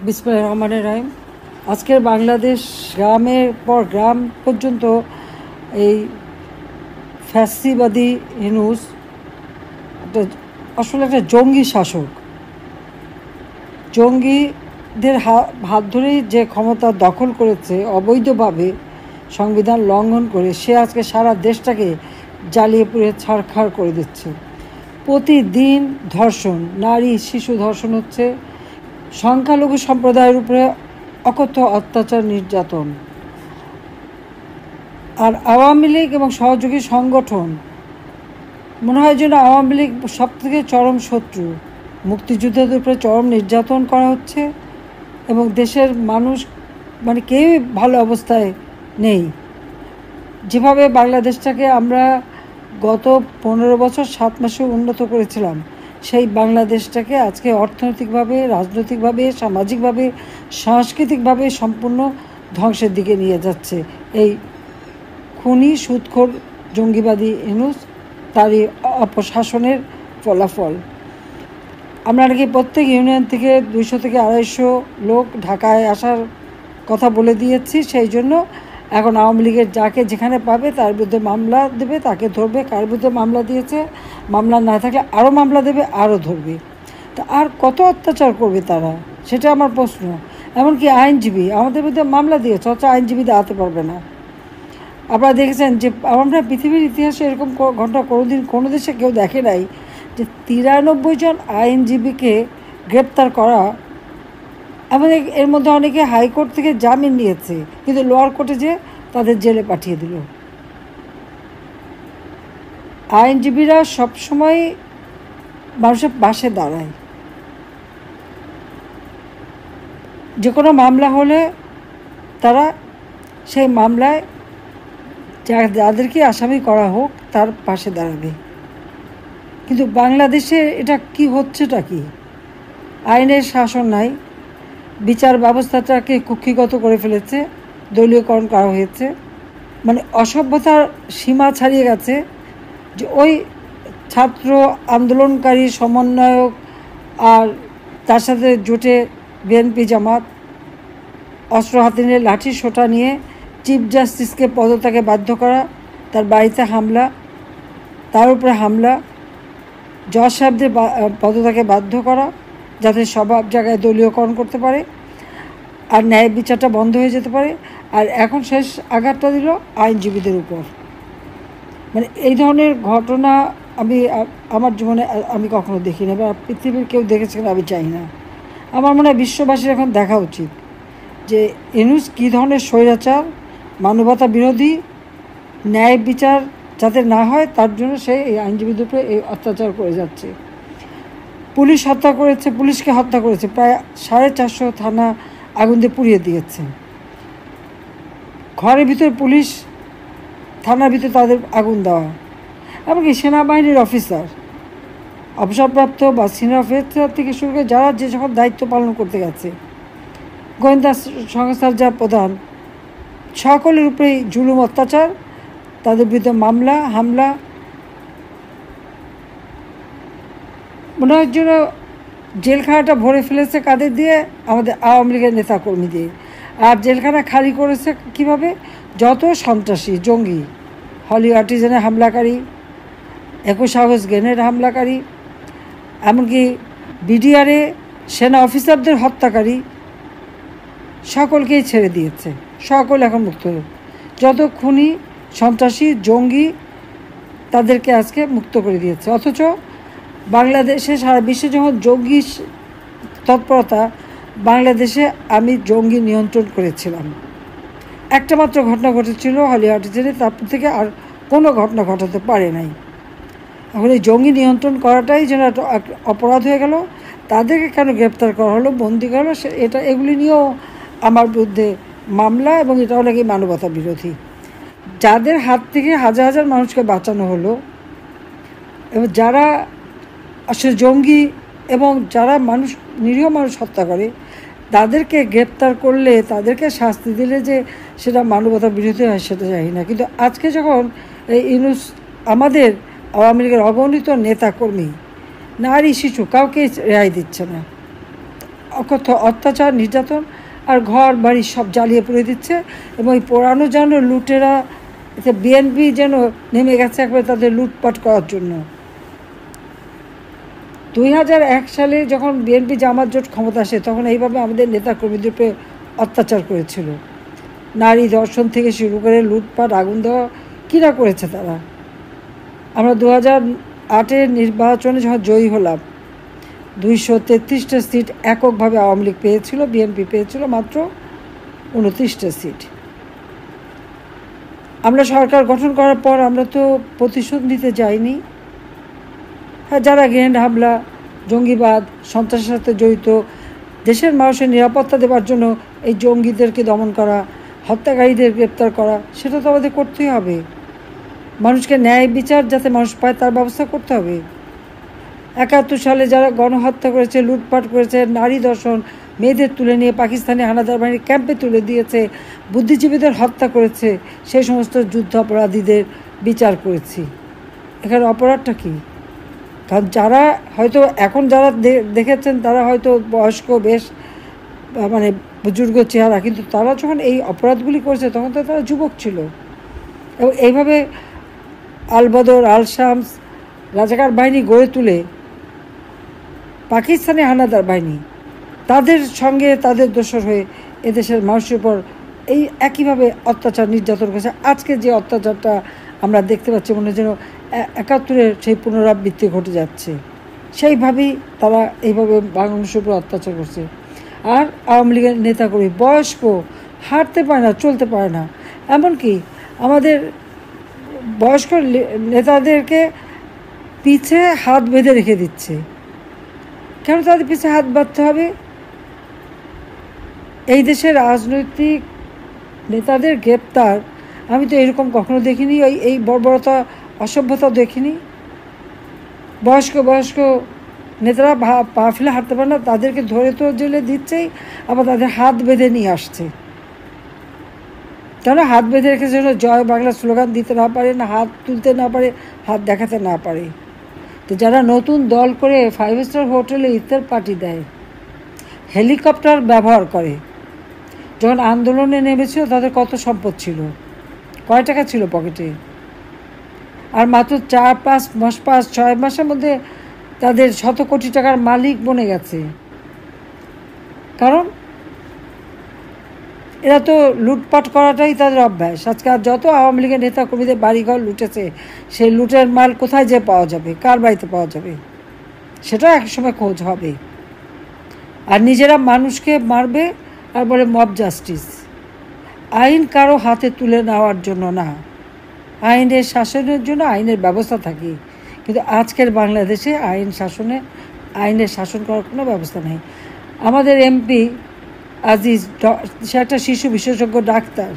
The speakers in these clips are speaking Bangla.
বিসমিল্লাহির রহমানির রহিম। আজকের বাংলাদেশ গ্রামের পর গ্রাম পর্যন্ত এই ফ্যাসিবাদী ইউনূস আসলে একটা জঙ্গি শাসক। জঙ্গিদের হাত ধরেই যে ক্ষমতা দখল করেছে অবৈধভাবে, সংবিধান লঙ্ঘন করে, সে আজকে সারা দেশটাকে জ্বালিয়ে পুড়ে ছারখার করে দিচ্ছে। প্রতিদিন ধর্ষণ, নারী শিশু ধর্ষণ হচ্ছে, সংখ্যালঘু সম্প্রদায়ের উপরে অকথ্য অত্যাচার, নির্যাতন। আর আওয়ামী লীগ এবং সহযোগী সংগঠন, মনে হয় যেন আওয়ামী লীগ সব থেকে চরম শত্রু। মুক্তিযুদ্ধের উপরে চরম নির্যাতন করা হচ্ছে এবং দেশের মানুষ কেউই ভালো অবস্থায় নেই। যেভাবে বাংলাদেশটাকে আমরা গত 15 বছর 7 মাসে উন্নত করেছিলাম, সেই বাংলাদেশটাকে আজকে অর্থনৈতিকভাবে, রাজনৈতিকভাবে, সামাজিকভাবে, সাংস্কৃতিকভাবে সম্পূর্ণ ধ্বংসের দিকে নিয়ে যাচ্ছে এই খুনি, সুদখোর, জঙ্গিবাদী ইউনূস, তারই অপশাসনের ফলাফল। আমরা নাকি প্রত্যেক ইউনিয়ন থেকে 200 থেকে 250 লোক ঢাকায় আসার কথা বলে দিয়েছি। সেই জন্য এখন আওয়ামী লীগের যাকে যেখানে পাবে তার বিরুদ্ধে মামলা দেবে, তাকে ধরবে। কার বিরুদ্ধে মামলা দিয়েছে, মামলা না থাকলে আরও মামলা দেবে, আরও ধরবে। তা আর কত অত্যাচার করবে তারা, সেটা আমার প্রশ্ন। এমনকি আইনজীবী আমাদের বিরুদ্ধে মামলা দিয়েছে, অথচ আইনজীবী দাঁড়াতে পারবে না। আপনারা দেখেছেন যে আমরা পৃথিবীর ইতিহাসে এরকম ঘটনা কোনোদিন কোনো দেশে কেউ দেখে নাই যে 93 জন আইনজীবীকে গ্রেপ্তার করা। আমাদের এর মধ্যে অনেকে হাইকোর্ট থেকে জামিন নিয়েছে, কিন্তু লোয়ার কোর্টে যে তাদের জেলে পাঠিয়ে দিল। আইনজীবীরা সবসময় মানুষের পাশে দাঁড়ায়। যে কোনো মামলা হলে তারা সেই মামলায় যাদেরকে আসামি করা হোক তার পাশে দাঁড়াবে। কিন্তু বাংলাদেশে এটা কি হচ্ছেটা কি? আইনের শাসন নাই, বিচার ব্যবস্থাটাকে কুক্ষিগত করে ফেলেছে, দলীয়করণ করা হয়েছে। অসভ্যতার সীমা ছাড়িয়ে গেছে যে ওই ছাত্র আন্দোলনকারী সমন্বয়ক আর তার সাথে জোটে বিএনপি জামাত অস্ত্র হাতে নিয়ে, লাঠি সোঁটা নিয়ে চিফ জাস্টিসকে পদত্যাগে বাধ্য করা, তার বাড়িতে হামলা, তার উপরে হামলা, জজ সাহেবদের পদত্যাগে বাধ্য করা যাতে সব জায়গায় দলীয়করণ করতে পারে আর ন্যায় বিচারটা বন্ধ হয়ে যেতে পারে। আর এখন শেষ আঘাতটা দিল আইনজীবীদের উপর। এই ধরনের ঘটনা আমার জীবনে আমি কখনো দেখিনি, বা পৃথিবীর কেউ দেখেছে কিনা আমি চাই না। আমার মনে হয় বিশ্ববাসীর এখন দেখা উচিত যে ইউনূস কী ধরনের স্বৈরাচার, মানবতা বিরোধী, ন্যায় বিচার যাতে না হয় তার জন্য সে এই আইনজীবীদের উপরে এই অত্যাচার করে যাচ্ছে। পুলিশ হত্যা করেছে, পুলিশকে হত্যা করেছে, প্রায় 450 থানা আগুন দিয়ে পুড়িয়ে দিয়েছে। ঘরের ভিতরে পুলিশ, থানার ভিতরে তাদের আগুন দেওয়া। এমনকি সেনাবাহিনীর অফিসার, অবসরপ্রাপ্ত বা সিনিয়র অফিসার থেকে শুরু করে যারা যে সকল দায়িত্ব পালন করতে গেছে, গোয়েন্দা সংস্থার যা প্রধান, সকলের উপরেই জুলুম, অত্যাচার, তাদের বিরুদ্ধে মামলা, হামলা। মনে হয় যেন জেলখানাটা ভরে ফেলেছে কাদের দিয়ে? আমাদের আওয়ামী লীগের নেতাকর্মী দিয়ে। আর জেলখানা খালি করেছে কিভাবে? যত সন্ত্রাসী, জঙ্গি, হলি আর্টিজানে হামলাকারী, 21 আগস্ট গ্রেনেড হামলাকারী, এমনকি বিডিআরে সেনা অফিসারদের হত্যাকারী, সকলকেই ছেড়ে দিয়েছে। সকল এখন মুক্ত। যত খুনি, সন্ত্রাসী, জঙ্গি, তাদেরকে আজকে মুক্ত করে দিয়েছে। অথচ বাংলাদেশে, সারা বিশ্বে যখন জঙ্গি তৎপরতা, বাংলাদেশে আমি জঙ্গি নিয়ন্ত্রণ করেছিলাম। একটা মাত্র ঘটনা ঘটেছিল হলি আর্টিজানে, তারপর থেকে আর কোনো ঘটনা ঘটাতে পারে নাই। এখন এই জঙ্গি নিয়ন্ত্রণ করাটাই যেন একটা অপরাধ হয়ে গেল। তাদেরকে কেন গ্রেপ্তার করা হলো, বন্দি করা হলো, এগুলি নিয়েও আমার বিরুদ্ধে মামলা, এবং এটাও নাকি মানবতা বিরোধী। যাদের হাত থেকে হাজার হাজার মানুষকে বাঁচানো হলো, এবং যারা আসলে জঙ্গি এবং যারা নিরীহ মানুষ হত্যা করে, তাদেরকে গ্রেপ্তার করলে, তাদেরকে শাস্তি দিলে যে সেটা মানবতা বিরোধী হয় সেটা জানি না। কিন্তু আজকে যখন এই ইউনূস আমাদের আওয়ামী লীগের অগণিত নেতাকর্মী, নারী শিশু কাউকে রেহাই দিচ্ছে না। অকথ্য অত্যাচার নির্যাতন, আর ঘর বাড়ি সব জ্বালিয়ে পুড়ে দিচ্ছে। এবং এই পোড়ানো যেন লুটেরা, বিএনপি যেন নেমে গেছে একবারে তাদের লুটপাট করার জন্য। 2001 সালে যখন বিএনপি জামাত জোট ক্ষমতা আসে, তখন এইভাবে আমাদের নেতাকর্মীদের উপরে অত্যাচার করেছিল। নারী ধর্ষণ থেকে শুরু করে লুটপাট, আগুন দেওয়া, কীরা করেছে তারা। আমরা 2008-এর নির্বাচনে যখন জয়ী হলাম, 233টা সিট এককভাবে আওয়ামী লীগ পেয়েছিল, বিএনপি পেয়েছিল মাত্র 29টা সিট। আমরা সরকার গঠন করার পর আমরা তো প্রতিশোধ নিতে যাইনি। হ্যাঁ, যারা গ্রেনেড হামলা, জঙ্গিবাদ, সন্ত্রাসের সাথে জড়িত, দেশের মানুষের নিরাপত্তা দেওয়ার জন্য এই জঙ্গিদেরকে দমন করা, হত্যাকারীদের গ্রেপ্তার করা, সেটা তো আমাদের করতেই হবে। মানুষকে ন্যায় বিচার যাতে মানুষ পায় তার ব্যবস্থা করতে হবে। 71 সালে যারা গণহত্যা করেছে, লুটপাট করেছে, নারী ধর্ষণ, মেয়েদের তুলে নিয়ে পাকিস্তানি হানাদার বাহিনীর ক্যাম্পে তুলে দিয়েছে, বুদ্ধিজীবীদের হত্যা করেছে, সেই সমস্ত যুদ্ধ অপরাধীদের বিচার করেছি। এখানে অপরাধটা কী? কারণ যারা হয়তো এখন যারা দেখেছেন তারা হয়তো বয়স্ক, বেশ মানে বুজুর্গ চেহারা, কিন্তু তারা যখন এই অপরাধগুলি করেছে তখন তো তারা যুবক ছিল। এবং এইভাবে আলবদর, আল শামস, রাজাকার বাহিনী গড়ে তুলে পাকিস্তানি হানাদার বাহিনী তাদের সঙ্গে তাদের দোসর হয়ে এদেশের মানুষের উপর এই একইভাবে অত্যাচার নির্যাতন করেছে। আজকে যে অত্যাচারটা আমরা দেখতে পাচ্ছি, মনে যেন 71-এর সেই পুনরাবৃত্তি ঘটে যাচ্ছে। সেইভাবেই তারা এইভাবে বাংলাদেশের উপর অত্যাচার করছে। আর আওয়ামী লীগের নেতাকর্মী বয়স্ক, হাঁটতে পারে না, চলতে পারে না, এমনকি আমাদের বয়স্ক নেতাদেরকে পিছে হাত বেঁধে রেখে দিচ্ছে। কেন তাদের পিছে হাত বাঁধতে হবে? এই দেশের রাজনৈতিক নেতাদের গ্রেপ্তার আমি তো এরকম কখনো দেখিনি। এই বর্বরতা, অসভ্যতা দেখিনি। বয়স্ক নেতারা পা ফেলে হাঁটতে পারে না, তাদেরকে ধরে তো জেলে দিচ্ছেই, আবার তাদের হাত বেঁধে নিয়ে আসছে। কেন হাত বেঁধে রেখেছে? যেন জয় বাংলা স্লোগান দিতে না পারে, না হাত তুলতে না পারে, হাত দেখাতে না পারে। তো যারা নতুন দল করে 5 স্টার হোটেলে ইফতার পার্টি দেয়, হেলিকপ্টার ব্যবহার করে, যখন আন্দোলনে নেমেছিল তাদের কত সম্পদ ছিল, কয় টাকা ছিল পকেটে, আর মাত্র 4-5 মাসের মধ্যে তাদের শত কোটি টাকার মালিক বনে গেছে। কারণ এরা তো লুটপাট করাটাই তাদের অভ্যাস। আজকে আর যত আওয়ামী লীগের নেতা কর্মীদের বাড়িঘর লুটেছে, সেই লুটের মাল কোথায় যে পাওয়া যাবে, কার বাড়িতে পাওয়া যাবে, সেটা একসময় খোঁজ হবে। আর নিজেরা মানুষকে মারবে আর বলে মব জাস্টিস। আইন কারো হাতে তুলে নেওয়ার জন্য না, আইনের শাসনের জন্য আইনের ব্যবস্থা থাকে। কিন্তু আজকের বাংলাদেশে আইনের শাসন করার কোনো ব্যবস্থা নেই। আমাদের এমপি আজিজ, সে একটা শিশু বিশেষজ্ঞ ডাক্তার,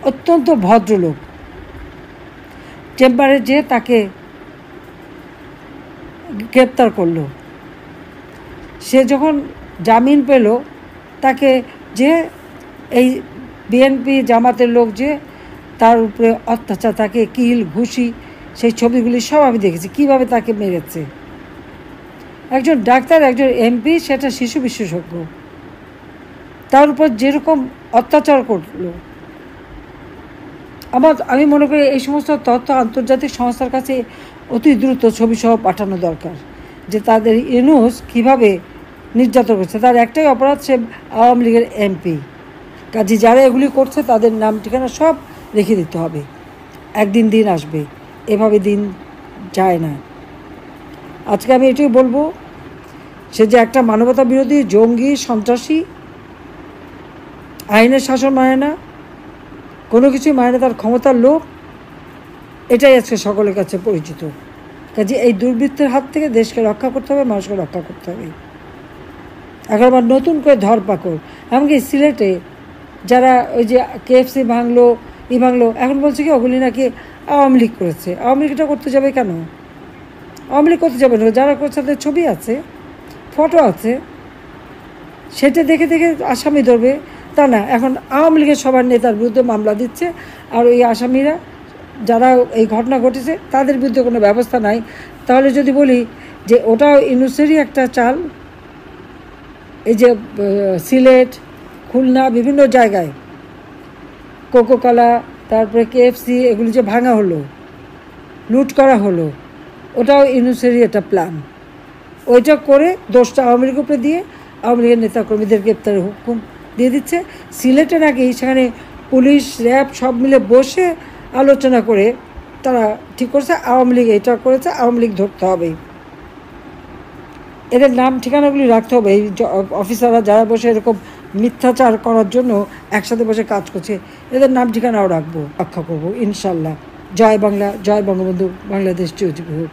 অত্যন্ত ভদ্রলোক, চেম্বারে যেয়ে তাকে গ্রেপ্তার করলো। সে যখন জামিন পেল, তাকে যে এই বিএনপি জামাতের লোক যে তার উপরে অত্যাচার, তাকে কিল ঘুষি, সেই ছবিগুলি সব আমি দেখেছি, কীভাবে তাকে মেরেছে। একজন ডাক্তার, একজন এমপি, সেটা শিশু বিশেষজ্ঞ, তার উপর যেরকম অত্যাচার করলো, আমি মনে করি এই সমস্ত তথ্য আন্তর্জাতিক সংস্থার কাছে অতি দ্রুত ছবিসহ পাঠানো দরকার, যে তাদের ইউনূস কীভাবে নির্যাতন করছে। তার একটাই অপরাধ, সে আওয়ামী লীগের এমপি। কাজে যারা এগুলি করছে তাদের নাম ঠিকানা সব রেখে দিতে হবে। একদিন দিন আসবে, এভাবে দিন যায় না। আজকে আমি এটাই বলবো, সে যে একটা মানবতা বিরোধী, জঙ্গি, সন্ত্রাসী, আইনের শাসন মানে না, কোনো কিছুই মানে না, তার ক্ষমতার লোভ, এটাই আজকে সকলের কাছে পরিচিত। কাজে এই দুর্বৃত্তের হাত থেকে দেশকে রক্ষা করতে হবে, মানুষকে রক্ষা করতে হবে। এখন আবার নতুন করে ধরপাকড়, এমনকি সিলেটে যারা ওই যে KFC ভাঙলো, ভাঙলো, এখন বলছে কি ওগুলি নাকি আওয়ামী লীগ করেছে। আওয়ামী লীগটা করতে যাবে কেন? আওয়ামী লীগ করতে যাবে না, যারা করছে তাদের ছবি আছে, ফটো আছে, সেটা দেখে দেখে আসামি ধরবে তা না। এখন আওয়ামী লীগের সবার নেতার বিরুদ্ধে মামলা দিচ্ছে, আর ওই আসামিরা যারা এই ঘটনা ঘটেছে তাদের বিরুদ্ধে কোনো ব্যবস্থা নাই। তাহলে যদি বলি যে ওটাও ইউনূসেরই একটা চাল, এই যে সিলেট, খুলনা, বিভিন্ন জায়গায় কোকোকলা, তারপরে KFC এগুলি যে ভাঙা হলো, লুট করা হলো, ওটাও ইউনূসেরই একটা প্ল্যান। ওইটা করে দোষটা আওয়ামী লীগের উপরে দিয়ে আওয়ামী লীগের নেতাকর্মীদের গ্রেপ্তারের হুকুম দিয়ে দিচ্ছে। সিলেটে নাকি সেখানে পুলিশ, র্যাব সব মিলে বসে আলোচনা করে তারা ঠিক করছে আওয়ামী লীগ এটা করেছে, আওয়ামী লীগ ধরতে হবে, এদের নাম ঠিকানাগুলি রাখতে হবে। এই অফিসাররা যারা বসে এরকম মিথ্যাচার করার জন্য একসাথে বসে কাজ করছে, এদের নাম ঠিকানাও রাখবো, রক্ষা করবো ইনশাল্লাহ। জয় বাংলা, জয় বঙ্গবন্ধু, বাংলাদেশ চিরজীবী হোক।